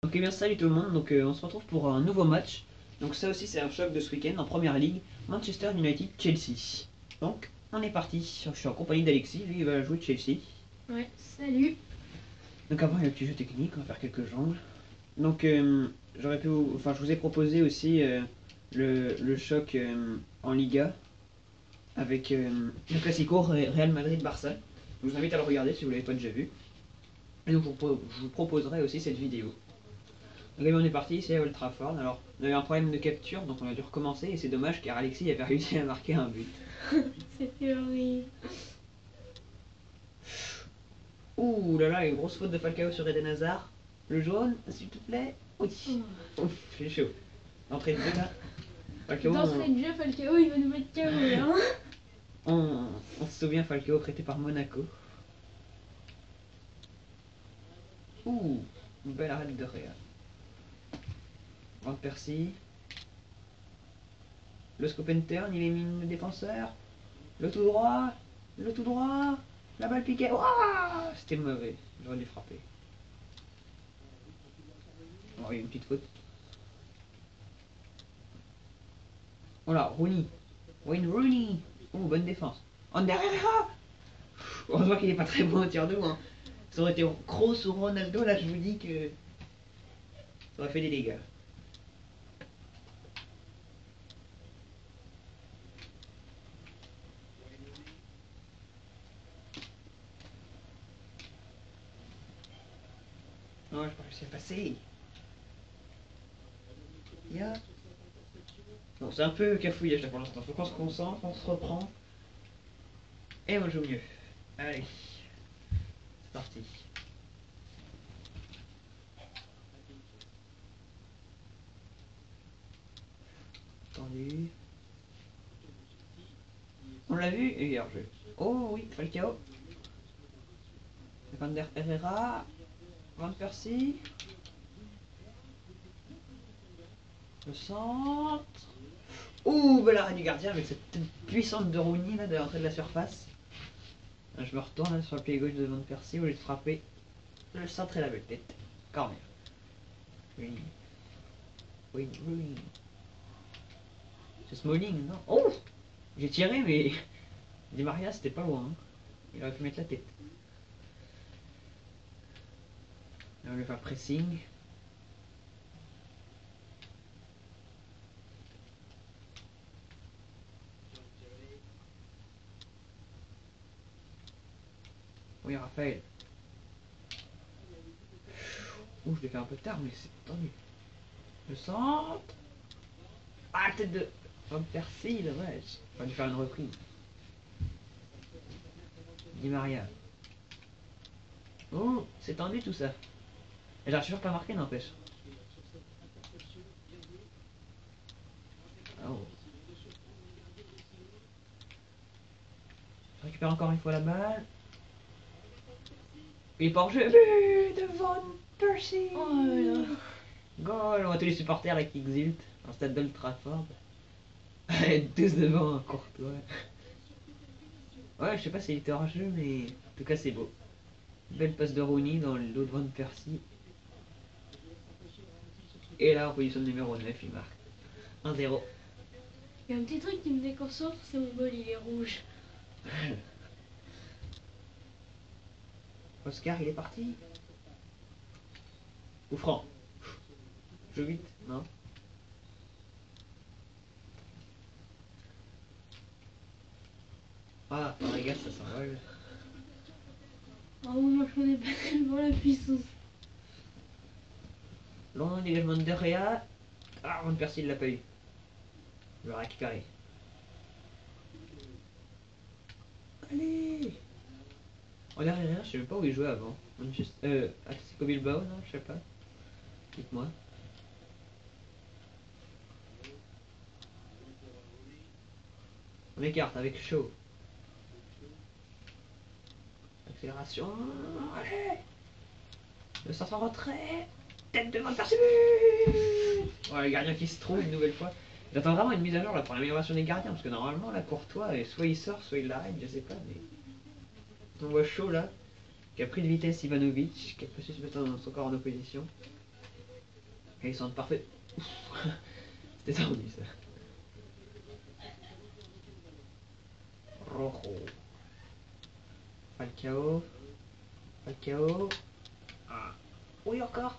Ok, bien salut tout le monde, donc on se retrouve pour un nouveau match. Donc ça aussi c'est un choc de ce week-end en première ligue, Manchester United-Chelsea. Donc on est parti, je suis en compagnie d'Alexis, lui il va jouer Chelsea. Ouais, salut. Donc avant il y a le petit jeu technique, on va faire quelques jongles. Donc j'aurais pu, enfin je vous ai proposé aussi le choc en Liga avec le Classico Real Madrid-Barça. Je vous invite à le regarder si vous ne l'avez pas déjà vu. Et donc je vous proposerai aussi cette vidéo. Donc on est parti, c'est à Old Trafford. Alors, on a eu un problème de capture, donc on a dû recommencer, et c'est dommage car Alexis avait réussi à marquer un but. C'était horrible. Ouh là là, une grosse faute de Falcao sur Eden Hazard. Le jaune, s'il te plaît. Oui. Ouf, j'ai chaud. Entrée de jeu là. Falcao, D'entrée de jeu, Falcao, il va nous mettre KO là. on se souvient, Falcao prêté par Monaco. Ouh, une belle arrête de Real. Van Persie. Le scoop and turn, il élimine le défenseur. Le tout droit. Le tout droit. La balle piquée. Ouah, c'était mauvais. J'aurais dû frapper. Oh, il y a une petite faute. Voilà, Rooney. Wayne Rooney. Oh, bonne défense. Ander Herrera. Heureusement qu'il n'est pas très bon au tir de loin. Ça aurait été Kroos ou Ronaldo, là je vous dis que ça aurait fait des dégâts. Non, je crois que c'est passé. Yeah. Bon, c'est un peu cafouillage là pour l'instant. Faut qu'on se concentre, on se reprend. Et on joue mieux. Allez. C'est parti. Tendu. On l'a vu et hier jeu. Oh oui, Falcao. Ander Herrera. Van Persie. Le centre. Ouh, bel arrêt du gardien avec cette tête puissante de Rooney là de l'entrée de la surface. Là, je me retourne là, sur le pied gauche de Van Persie au lieu de frapper. Le centre et la belle tête. Corner. Rooney. Oui, Rooney. C'est Smalling, non? Oh! J'ai tiré mais Di Maria c'était pas loin. Hein. Il aurait pu mettre la tête. Là, on va faire pressing. Oui, Raphaël. Ouh, je l'ai fait un peu tard, mais c'est tendu. Le centre. Ah, la tête de Van Persie, dommage. On va lui faire une reprise. Di Maria. Oh, c'est tendu tout ça. Et j'arrive toujours pas marqué, n'empêche. Oh. Je récupère encore une fois la balle. Il est pas en jeu. But de Van Persie. Oh là là. Goal. On voit tous les supporters là qui exultent. Un stade d'Old Trafford. Tous devant un Courtois. Ouais, je sais pas s'il était hors jeu, mais en tout cas c'est beau. Belle passe de Rooney dans le dos de Van Persie. Et là, en position de numéro 9, il marque 1-0. Il y a un petit truc qui me déconcentre, c'est mon bol, il est rouge. Oscar, il est parti. Ou franc. Joue vite, non? Ah, par les gars, ça s'envole. Oh, moi je connais pas tellement la puissance. Long dégagement de Réa. Ah, Van Persie, il l'a pas eu. Il va récupérer. Allez! En derrière, je sais même pas où il jouait avant. Atletico Bilbao, non? Je sais pas. Dites-moi. On écarte avec chaud. Accélération. Allez! Le centre en retrait. Tête de Van Persie. Ouais, le gardien qui se trouve une nouvelle fois. J'attends vraiment une mise à jour là pour l'amélioration des gardiens. Parce que normalement, là, Courtois, soit il sort, soit il l'arrête, je sais pas. Mais on voit chaud là. Qui a pris de vitesse Ivanovic. Qui a poussé son corps en opposition. Et ils sont parfaits. C'était tendu ça. Rojo. Falcao. Falcao. Ah. Oui, encore.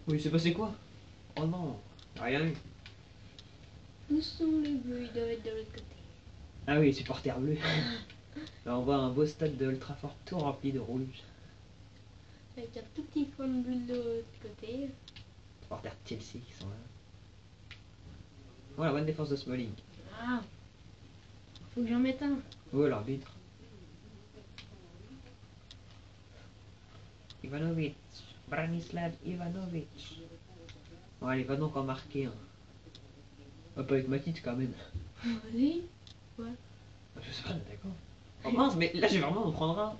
Oui, c'est passé quoi? Oh non, rien eu. Où sont les bleus? Ils doivent être de l'autre côté. Ah oui, supporters bleus. Là, on voit un beau stade de Ultrafort tout rempli de rouge. Avec un tout petit point de bleu de l'autre côté. Supporters de Chelsea qui sont là. Voilà, bonne défense de Smalling. Ah, faut que j'en mette un. Oh, l'arbitre. Ivanovic. Branislav Ivanovic. Bon, allez, va donc en marquer un. Oh, pas avec Matic quand même. Allez. Ouais. Je sais pas, d'accord. Oh mince, mais là j'ai vraiment en prendre un.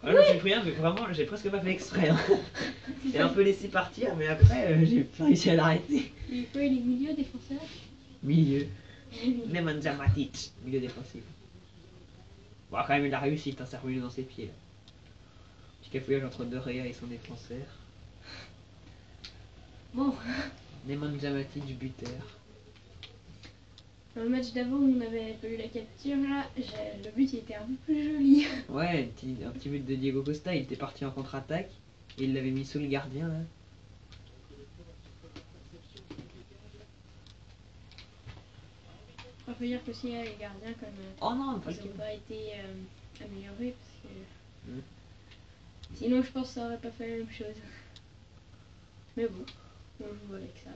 Ah non, j'ai pris un, mais vraiment, j'ai presque pas fait exprès. Hein. J'ai un peu laissé partir, mais après, j'ai pas réussi à l'arrêter. Il faut les milieux défenseurs. Milieu. Nemanja Matic, milieu défensif. Bon, quand même, il a réussi, il s'est revenu dans ses pieds. Là. Petit cafouillage entre De Gea et son défenseur. Bon, Nemanja Matic, buteur. dans le match d'avant où on avait pas eu la capture, là, le but il était un peu plus joli. Ouais, un petit but de Diego Costa, il était parti en contre-attaque. Et il l'avait mis sous le gardien, là. Il faut dire qu'aussi les gardiens, comme Oh non, ils n'ont pas été améliorés, parce que sinon je pense que ça aurait pas fait la même chose. Mais bon, on joue avec ça.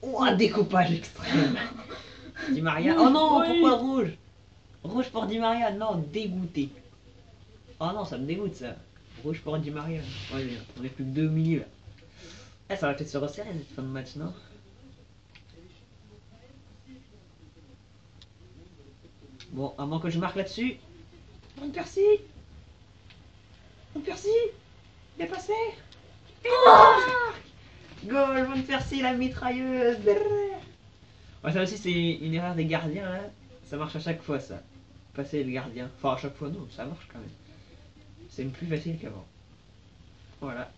Oh, un découpage extrême. Di Maria. Oh non, Oui. pourquoi rouge? Rouge pour Di Maria, non, dégoûté. Oh non, ça me dégoûte ça. Rouge pour Di Maria. Ouais, on est plus que 2 au milieu là. Eh, ça va peut-être se resserrer cette fin de match, non? Bon, à moins que je marque là-dessus. Van Persie. Van Persie. Il est passé. Goal, Van Persie, la mitrailleuse. Ouais, ça aussi, c'est une erreur des gardiens, là. Ça marche à chaque fois, ça. Passer le gardien. Enfin, à chaque fois, non, ça marche quand même. C'est plus facile qu'avant. Voilà.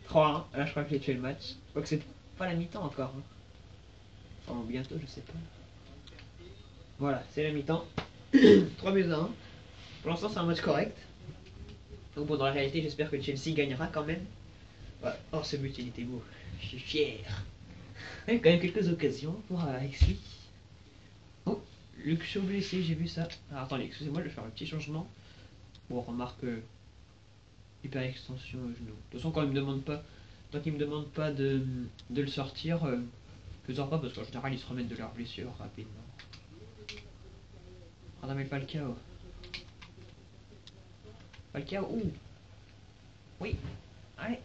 3-1. Là, je crois que j'ai tué le match. Je crois que c'est pas la mi-temps encore. Hein. Enfin, bientôt, je sais pas. Voilà, c'est la mi-temps. 3 buts à 1. Pour l'instant, c'est un match correct. Donc, bon, dans la réalité, j'espère que Chelsea gagnera quand même. Ouais. Oh, ce but, il était beau. Je suis fier. Il y a quand même quelques occasions pour Alexis. Oh, Luc Shaw blessé, j'ai vu ça. Alors, attendez, excusez-moi, je vais faire un petit changement. Bon, remarque hyper extension au genou. De toute façon, quand il me demande pas, tant qu'il me demande pas de le sortir, je sors pas parce qu'en général, ils se remettent de leur blessure rapidement. Radamel Falcao. Falcao, ouh. Oui, allez.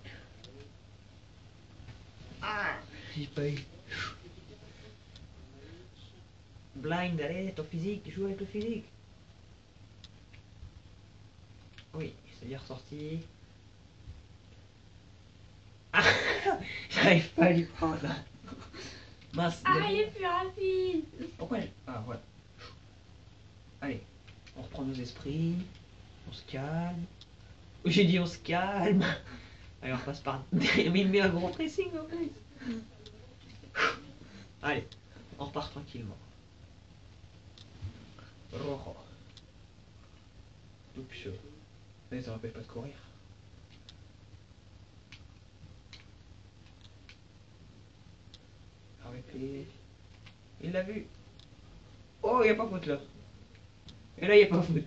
Ah, j'ai pas eu. Blind, allez, ton physique, joue avec le physique. Oui, c'est-à-dire sorti. Ah, j'arrive pas à lui prendre. Mince. Ah, il est plus rapide. Pourquoi Ah, voilà. Allez, on reprend nos esprits. On se calme. J'ai dit on se calme. Allez, on repasse par derrière. Mais il met un gros pressing en plus. Allez, on repart tranquillement. Rojo. Tout chaud. Mais ça m'empêche pas de courir. Arrêtez. Il l'a vu. Oh, il n'y a pas faute là. Et là, il n'y a pas faute.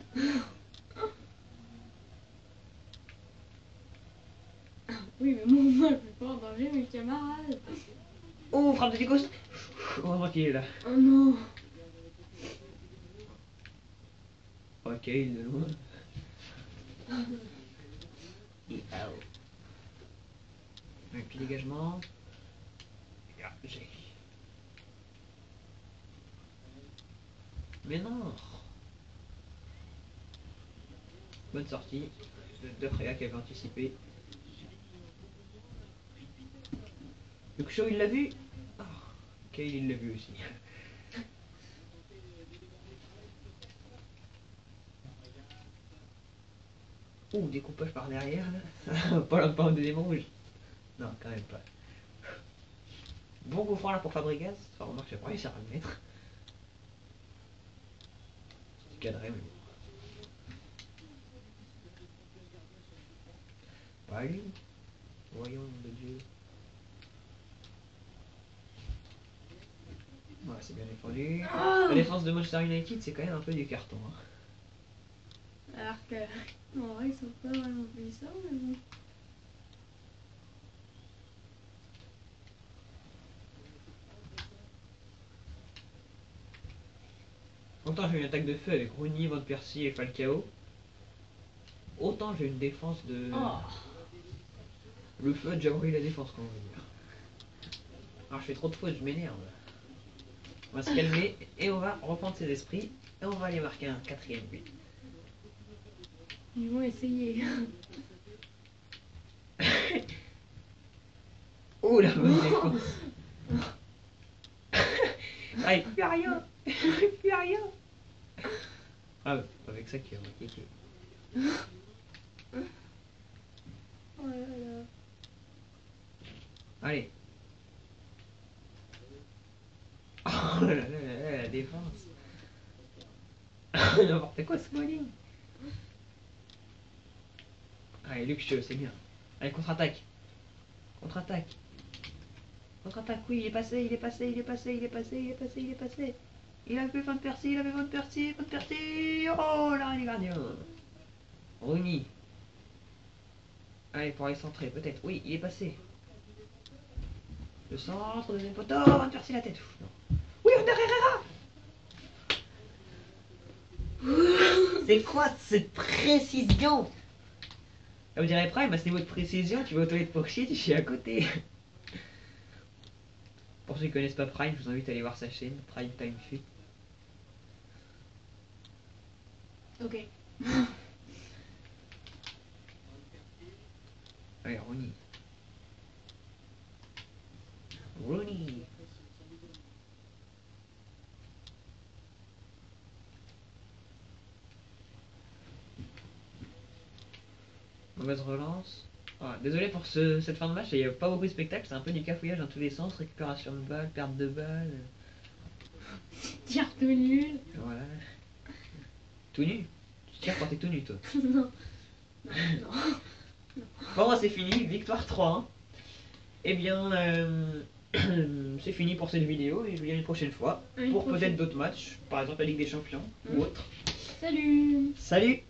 Oui, mais moi je peux pas en danger mes camarades. Oh, frappe de Ticos. Heureusement qu'il est là. Oh non. Ok, il est loin. Et out. Un petit dégagement. Ah, j'ai. Mais non. Bonne sortie de Freya qui avait anticipé. Le Shaw il l'a vu. Oh, Kale il l'a vu aussi. Ouh, découpage par derrière là. Pas en deuxième rouge. Non, quand même pas. Bon coup franc là pour Fabregas. Enfin, remarque, j'ai pas réussi à le mettre. C'est cadré, mais bon. Allez, voyons de Dieu. Ouais, c'est bien défendu. La défense de Manchester United, c'est quand même un peu du carton. Hein. Alors que, en vrai, ils sont pas vraiment puissants, mais bon. Autant j'ai une attaque de feu avec Rooney, Van Persie et Falcao. Autant j'ai une défense de... Oh. Le feu a déjà brûlé la défense, quand on veut dire. Alors je fais trop de fautes, je m'énerve. On va se calmer et on va reprendre ses esprits. Et on va aller marquer un 4ème but. Ils vont essayer. Oh la bonne défense. Ah, il fait rien. Il fait rien. Ah, avec ça qui a marqué. Oh là là. Allez. Oh là là là là, la défense. N'importe quoi ce bowling. Allez, Luke Shaw, c'est bien. Allez, contre-attaque. Contre-attaque. Contre-attaque, oui, il est passé, il est passé, il est passé, il est passé, il est passé, il est passé. Il a fait Van Persie, il avait Van Persie, Van Persie. Oh là, il est gardien. Rooney. Allez, pour aller centrer, peut-être. Oui, il est passé. Le centre, deuxième poteau, Van Persie la tête. Ouf, non. Oui, Ander Herrera. C'est quoi cette précision? Là, vous direz Prime, à ce niveau de précision, tu vas aux toilettes pour chier, tu chies à côté. Pour ceux qui connaissent pas Prime, je vous invite à aller voir sa chaîne, Prime Time Fut. Ok. Allez, Rooney. Rooney. Mauvaise relance. Voilà. Désolé pour cette fin de match, il n'y a pas beaucoup de spectacle, c'est un peu du cafouillage dans tous les sens, récupération de balles, perte de balles. Tire tout nul. Voilà. Tout nu. Tu tires quand t'es tout nu, toi. Non. Non. Bon, c'est fini, victoire 3-1. Eh bien, c'est fini pour cette vidéo et je vous dis à une prochaine fois. Pour peut-être d'autres matchs, par exemple la Ligue des Champions ou autre. Salut. Salut!